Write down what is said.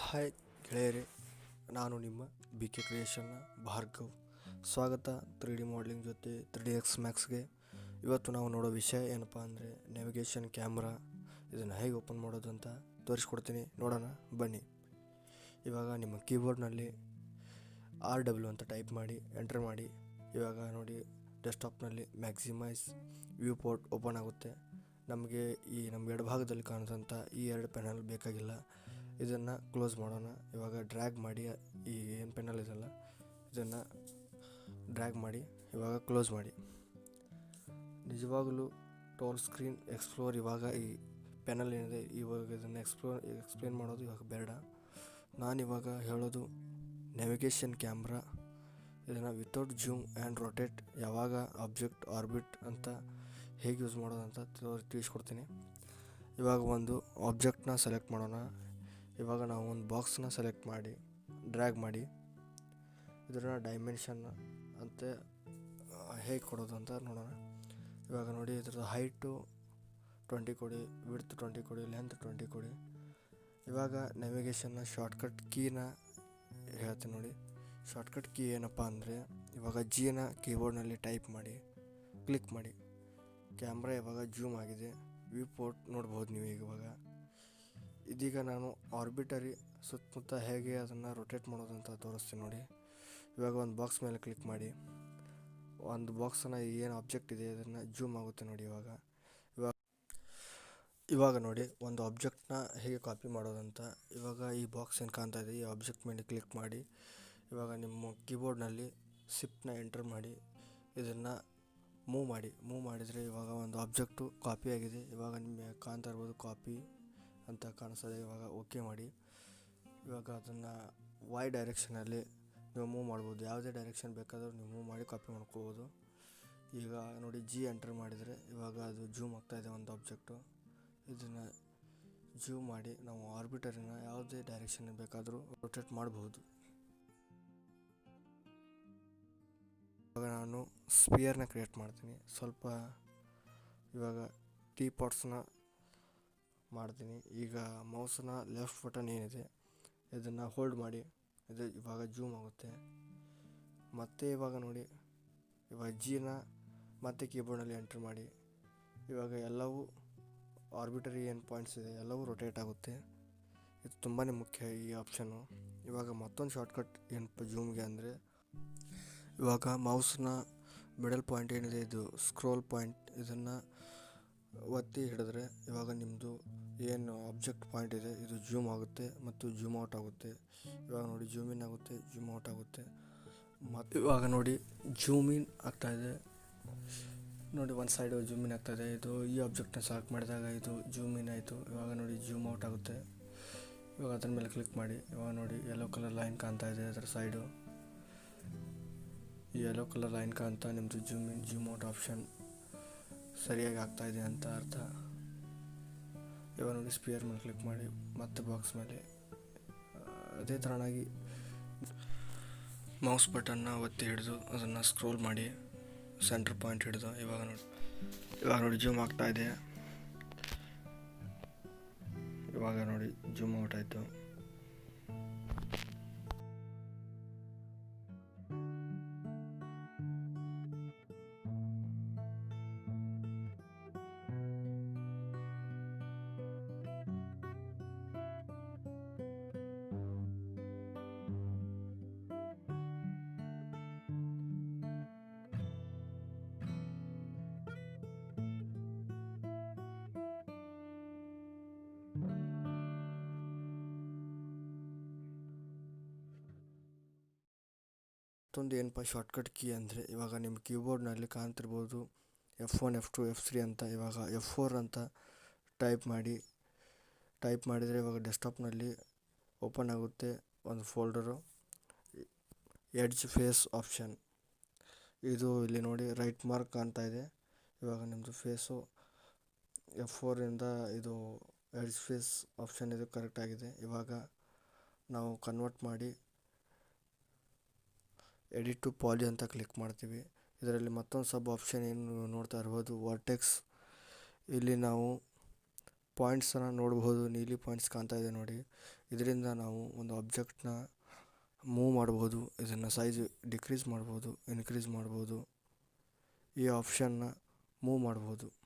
Hi ಗೆಳೆಯರೇ, ನಾನು ನಿಮ್ಮ BK ಕ್ರಿಯೇಷನ್ನ ಭಾರ್ಗವ್. ಸ್ವಾಗತ 3D ಮಾಡಲಿಂಗ್ ಜೊತೆ 3DX ಮ್ಯಾಕ್ಸ್ಗೆ. ಇವತ್ತು ನಾವು ನೋಡೋ ವಿಷಯ ಏನಪ್ಪ ಅಂದರೆ ನ್ಯಾವಿಗೇಷನ್ ಕ್ಯಾಮ್ರಾ. ಇದನ್ನು ಹೇಗೆ ಓಪನ್ ಮಾಡೋದು ಅಂತ ತೋರಿಸ್ಕೊಡ್ತೀನಿ, ನೋಡೋಣ ಬನ್ನಿ. ಇವಾಗ ನಿಮ್ಮ ಕೀಬೋರ್ಡ್ನಲ್ಲಿ RW ಅಂತ ಟೈಪ್ ಮಾಡಿ ಎಂಟರ್ ಮಾಡಿ. ಇವಾಗ ನೋಡಿ, ಡೆಸ್ಕ್ಟಾಪ್ನಲ್ಲಿ ಮ್ಯಾಕ್ಸಿಮೈಸ್ ವ್ಯೂ ಪೋರ್ಟ್ ಓಪನ್ ಆಗುತ್ತೆ. ನಮಗೆ ನಮ್ಮ ಎಡಭಾಗದಲ್ಲಿ ಕಾಣುವಂಥ ಈ ಎರಡು ಪ್ಯಾನಲ್ ಬೇಕಾಗಿಲ್ಲ, ಇದನ್ನು ಕ್ಲೋಸ್ ಮಾಡೋಣ. ಇವಾಗ ಡ್ರ್ಯಾಗ್ ಮಾಡಿ, ಈ ಏನು ಪೆನಲ್ ಇದೆಲ್ಲ ಇದನ್ನು ಡ್ರ್ಯಾಗ್ ಮಾಡಿ ಇವಾಗ ಕ್ಲೋಸ್ ಮಾಡಿ. ನಿಜವಾಗಲೂ ಟೋಲ್ ಸ್ಕ್ರೀನ್ ಎಕ್ಸ್ಪ್ಲೋರ್, ಇವಾಗ ಈ ಪೆನಲ್ ಏನಿದೆ ಇವಾಗ ಇದನ್ನು ಎಕ್ಸ್ಪ್ಲೇನ್ ಮಾಡೋದು ಇವಾಗ ಬೇಡ. ನಾನಿವಾಗ ಹೇಳೋದು ನ್ಯಾವಿಗೇಷನ್ ಕ್ಯಾಮ್ರಾ. ಇದನ್ನು ವಿತೌಟ್ ಜೂಮ್ ಆ್ಯಂಡ್ ರೊಟೇಟ್ ಯಾವಾಗ ಆಬ್ಜೆಕ್ಟ್ ಆರ್ಬಿಟ್ ಅಂತ ಹೇಗೆ ಯೂಸ್ ಮಾಡೋದು ಅಂತ ತಿಳಿಸ್ಕೊಡ್ತೀನಿ. ಇವಾಗ ಒಂದು ಆಬ್ಜೆಕ್ಟ್ನ ಸೆಲೆಕ್ಟ್ ಮಾಡೋಣ. ಇವಾಗ ನಾವು ಒಂದು ಬಾಕ್ಸ್ನ ಸೆಲೆಕ್ಟ್ ಮಾಡಿ ಡ್ರ್ಯಾಗ್ ಮಾಡಿ ಇದರ ಡೈಮೆನ್ಷನ್ ಅಂತ ಹೇಗೆ ಕೊಡೋದು ಅಂತ ನೋಡೋಣ. ಇವಾಗ ನೋಡಿ, ಇದ್ರದ್ದು ಹೈಟು 20 ಕೊಡಿ, ವಿಡ್ತ್ 20 ಕೊಡಿ, ಲೆಂತ್ 20 ಕೊಡಿ. ಇವಾಗ ನ್ಯಾವಿಗೇಷನ್ನ ಶಾರ್ಟ್ಕಟ್ ಕೀನ ಹೇಳ್ತೀನಿ ನೋಡಿ. ಶಾರ್ಟ್ಕಟ್ ಕೀ ಏನಪ್ಪ ಅಂದರೆ, ಇವಾಗ ಜಿನ ಕೀಬೋರ್ಡ್ನಲ್ಲಿ ಟೈಪ್ ಮಾಡಿ ಕ್ಲಿಕ್ ಮಾಡಿ. ಕ್ಯಾಮ್ರಾ ಇವಾಗ ಜೂಮ್ ಆಗಿದೆ, ವ್ಯೂ ಪೋರ್ಟ್ ನೋಡ್ಬೋದು ನೀವು. ಇವಾಗ ಇದೀಗ ನಾನು ಆರ್ಬಿಟರಿ ಸುತ್ತಮುತ್ತ ಹೇಗೆ ಅದನ್ನು ರೊಟೇಟ್ ಮಾಡೋದು ಅಂತ ತೋರಿಸ್ತೀನಿ ನೋಡಿ. ಇವಾಗ ಒಂದು ಬಾಕ್ಸ್ ಮೇಲೆ ಕ್ಲಿಕ್ ಮಾಡಿ, ಒಂದು ಬಾಕ್ಸನ್ನು ಏನು ಆಬ್ಜೆಕ್ಟ್ ಇದೆ ಅದನ್ನು ಜೂಮ್ ಆಗುತ್ತೆ ನೋಡಿ. ಇವಾಗ ನೋಡಿ, ಒಂದು ಆಬ್ಜೆಕ್ಟ್ನ ಹೇಗೆ ಕಾಪಿ ಮಾಡೋದಂತ. ಇವಾಗ ಈ ಬಾಕ್ಸ್ ಏನು ಕಾಣ್ತಾ ಇದೆ, ಈ ಆಬ್ಜೆಕ್ಟ್ ಮೇಲೆ ಕ್ಲಿಕ್ ಮಾಡಿ. ಇವಾಗ ನಿಮ್ಮ ಕೀಬೋರ್ಡ್ನಲ್ಲಿ ಶಿಫ್ಟ್ನ ಎಂಟರ್ ಮಾಡಿ ಇದನ್ನು ಮೂವ್ ಮಾಡಿದರೆ ಇವಾಗ ಒಂದು ಆಬ್ಜೆಕ್ಟು ಕಾಪಿ ಆಗಿದೆ. ಇವಾಗ ನಿಮಗೆ ಕಾಣ್ತಾ ಇರ್ಬೋದು, ಕಾಪಿ ಅಂತ ಕಾಣಿಸ್ತದೆ. ಇವಾಗ ಓಕೆ ಮಾಡಿ. ಇವಾಗ ಅದನ್ನು Y ಡೈರೆಕ್ಷನಲ್ಲಿ ನೀವು ಮೂವ್ ಮಾಡ್ಬೋದು, ಯಾವುದೇ ಡೈರೆಕ್ಷನ್ ಬೇಕಾದರೂ ನೀವು ಮೂವ್ ಮಾಡಿ ಕಾಪಿ ಮಾಡ್ಕೋಬೋದು. ಈಗ ನೋಡಿ, G ಎಂಟರ್ ಮಾಡಿದರೆ ಇವಾಗ ಅದು ಜೂಮ್ ಆಗ್ತಾಯಿದೆ ಒಂದು ಆಬ್ಜೆಕ್ಟು. ಇದನ್ನು ಜೂಮ್ ಮಾಡಿ ನಾವು ಆರ್ಬಿಟರಿನ ಯಾವುದೇ ಡೈರೆಕ್ಷನ್ ಬೇಕಾದರೂ ರೊಟೇಟ್ ಮಾಡಬಹುದು. ಇವಾಗ ನಾನು ಸ್ಪಿಯರ್ನ ಕ್ರಿಯೇಟ್ ಮಾಡ್ತೀನಿ ಸ್ವಲ್ಪ. ಇವಾಗ ಟೀ ಪಾಟ್ಸ್ನ ಮಾಡ್ತೀನಿ. ಈಗ ಮೌಸ್ನ ಲೆಫ್ಟ್ ಬಟನ್ ಏನಿದೆ ಇದನ್ನು ಹೋಲ್ಡ್ ಮಾಡಿ, ಇದು ಇವಾಗ ಜೂಮ್ ಆಗುತ್ತೆ. ಮತ್ತು ಇವಾಗ ನೋಡಿ, ಇವಾಗ ಜಿನ ಮತ್ತೆ ಕೀಬೋರ್ಡ್ನಲ್ಲಿ ಎಂಟರ್ ಮಾಡಿ. ಇವಾಗ ಎಲ್ಲವೂ ಆರ್ಬಿಟರಿ ಏನು ಪಾಯಿಂಟ್ಸ್ ಇದೆ ಎಲ್ಲವೂ ರೊಟೇಟ್ ಆಗುತ್ತೆ. ಇದು ತುಂಬಾ ಮುಖ್ಯ ಈ ಆಪ್ಷನ್ನು. ಇವಾಗ ಮತ್ತೊಂದು ಶಾರ್ಟ್ಕಟ್ ಏನಪ್ಪ ಜೂಮ್ಗೆ ಅಂದರೆ, ಇವಾಗ ಮೌಸ್ನ ಮಿಡಲ್ ಪಾಯಿಂಟ್ ಏನಿದೆ, ಇದು ಸ್ಕ್ರೋಲ್ ಪಾಯಿಂಟ್, ಇದನ್ನು ಒತ್ತಿ ಹಿಡಿದ್ರೆ ಇವಾಗ ನಿಮ್ಮದು ಏನು ಆಬ್ಜೆಕ್ಟ್ ಪಾಯಿಂಟ್ ಇದೆ ಇದು ಜೂಮ್ ಆಗುತ್ತೆ ಮತ್ತು ಜೂಮ್ ಔಟ್ ಆಗುತ್ತೆ. ಇವಾಗ ನೋಡಿ, ಜೂಮ್ ಇನ್ ಆಗುತ್ತೆ, ಜೂಮ್ ಔಟ್ ಆಗುತ್ತೆ. ಮತ್ತು ಇವಾಗ ನೋಡಿ, ಜೂಮ್ ಇನ್ ಆಗ್ತಾಯಿದೆ ನೋಡಿ, ಒಂದು ಸೈಡು ಜೂಮ್ ಇನ್ ಆಗ್ತಾಯಿದೆ. ಇದು ಈ ಆಬ್ಜೆಕ್ಟ್ನ ಸೆಲೆಕ್ಟ್ ಮಾಡಿದಾಗ ಇದು ಜೂಮ್ ಇನ್ ಆಯಿತು. ಇವಾಗ ನೋಡಿ, ಜೂಮ್ ಔಟ್ ಆಗುತ್ತೆ. ಇವಾಗ ಅದ್ರ ಮೇಲೆ ಕ್ಲಿಕ್ ಮಾಡಿ. ಇವಾಗ ನೋಡಿ, ಯೆಲ್ಲೋ ಕಲರ್ ಲೈನ್ ಕಾಣ್ತಾ ಇದೆ ಅದರ ಸೈಡು. ಈ ಯೆಲ್ಲೋ ಕಲರ್ ಲೈನ್ ಕಾಣ್ತಾ ನಿಮ್ಮದು zoom in zoom out option ಸರಿಯಾಗಿ ಆಗ್ತಾಯಿದೆ ಅಂತ ಅರ್ಥ. ಇವಾಗ ನೋಡಿ, ಸ್ಪಿಯರ್ ಮೇಲೆ ಕ್ಲಿಕ್ ಮಾಡಿ ಮತ್ತೆ ಬಾಕ್ಸ್ ಮೇಲೆ ಅದೇ ಥರನಾಗಿ ಮೌಸ್ ಬಟನ್ನ ಒತ್ತಿ ಹಿಡಿದು ಅದನ್ನು ಸ್ಕ್ರೋಲ್ ಮಾಡಿ ಸೆಂಟ್ರ್ ಪಾಯಿಂಟ್ ಹಿಡಿದು ಇವಾಗ ನೋಡಿ ಜೂಮ್ ಆಗ್ತಾಯಿದೆ. ಇವಾಗ ನೋಡಿ ಜೂಮ್ ಔಟ್ ಆಯಿತು. ಮತ್ತೊಂದು ಏನಪ್ಪ ಶಾರ್ಟ್ಕಟ್ ಕೀ ಅಂದರೆ, ಇವಾಗ ನಿಮ್ಮ ಕೀಬೋರ್ಡ್ನಲ್ಲಿ ಕಾಣ್ತಿರ್ಬೋದು F1 F2 F3 ಅಂತ. ಇವಾಗ F4 ಅಂತ ಟೈಪ್ ಮಾಡಿದರೆ ಇವಾಗ ಡೆಸ್ಕ್ಟಾಪ್ನಲ್ಲಿ ಓಪನ್ ಆಗುತ್ತೆ ಒಂದು ಫೋಲ್ಡರು, ಎಡ್ಜ್ ಫೇಸ್ ಆಪ್ಷನ್. ಇದು ಇಲ್ಲಿ ನೋಡಿ, ರೈಟ್ ಮಾರ್ಕ್ ಕಾಣ್ತಾ ಇದೆ. ಇವಾಗ ನಿಮ್ಮದು ಫೇಸು F4ಇಂದ ಇದು ಎಡ್ಜ್ ಫೇಸ್ ಆಪ್ಷನ್ ಇದು ಕರೆಕ್ಟ್ ಆಗಿದೆ. ಇವಾಗ ನಾವು ಕನ್ವರ್ಟ್ ಮಾಡಿ ಎಡಿಟ್ ಟು ಪಾಲಿ ಅಂತ ಕ್ಲಿಕ್ ಮಾಡ್ತೀವಿ. ಇದರಲ್ಲಿ ಮತ್ತೊಂದು ಸಬ್ ಆಪ್ಷನ್ ಏನು ನೋಡ್ತಾ ಇರ್ಬೋದು, ವರ್ಟೆಕ್ಸ್. ಇಲ್ಲಿ ನಾವು ಪಾಯಿಂಟ್ಸನ್ನು ನೋಡಬಹುದು. ನೀಲಿ ಪಾಯಿಂಟ್ಸ್ ಕಾಣ್ತಾ ಇದೆ ನೋಡಿ. ಇದರಿಂದ ನಾವು ಒಂದು ಆಬ್ಜೆಕ್ಟ್ನ ಮೂವ್ ಮಾಡ್ಬೋದು. ಇದನ್ನು ಸೈಜ್ ಡಿಕ್ರೀಸ್ ಮಾಡ್ಬೋದು, ಇನ್ಕ್ರೀಸ್ ಮಾಡ್ಬೋದು. ಈ ಆಪ್ಷನ್ನ ಮೂವ್ ಮಾಡ್ಬೋದು.